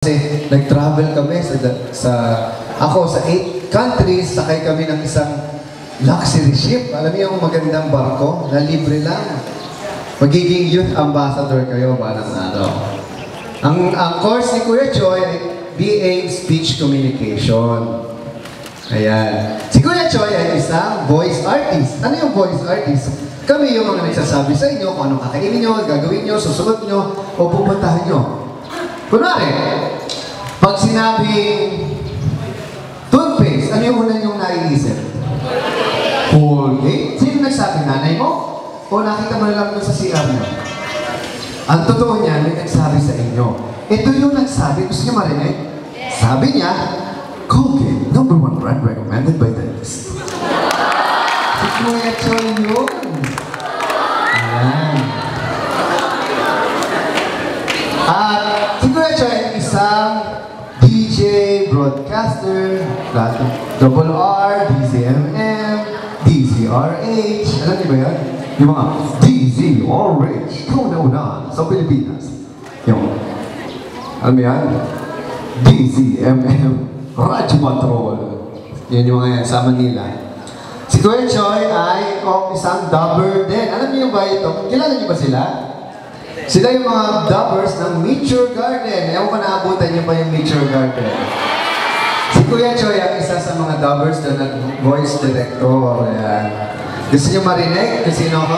Kasi nag-travel kami ako sa 8 countries, sakay kami ng isang luxury ship. Alam niyo yung magandang barko na libre lang. Magiging youth ambassador kayo ba ng ano. Ang course ni Kuya Choi ay BA Speech Communication. Ayan. Si Kuya Choi ay isang voice artist. Ano yung voice artist? Kami yung mga nagsasabi sa inyo kung anong kakainin nyo, gagawin nyo, susunod nyo, o pupuntahan nyo. Kunwari, pag sinabing toothpaste, ano yung una niyong naiisip? Colgate? Sino nagsabi? Nanay mo? O nakita mo na lang doon sa CR niyo? Ang totoo niya, may nagsabi sa inyo. Ito yung nagsabi. Gusto niyo marinig? Sabi niya, Colgate, #1 brand recommended by dentists. Si Kuya Choi yun. Ayan. At si Kuya Choi ay isang DJ, broadcaster, double R, DZMM, DZRH. Alam niyo ba yan? Yung mga DZRH, kauna-una sa Pilipinas. Yung, alam mo yan? DZMM, Radyo Patrol. Yan yung mga yan sa Manila. Si Kuya Choi ay isang dubber din. Alam niyo ba ito? Kilala niyo ba sila? Sila yung mga dubbers ng Nature Garden. Ewan ko naabutan niyo pa yung Nature Garden. Si Kuya Choi ang isa sa mga dubbers doon at voice director. Ayan. Gusto niyo marinig kung sino ako?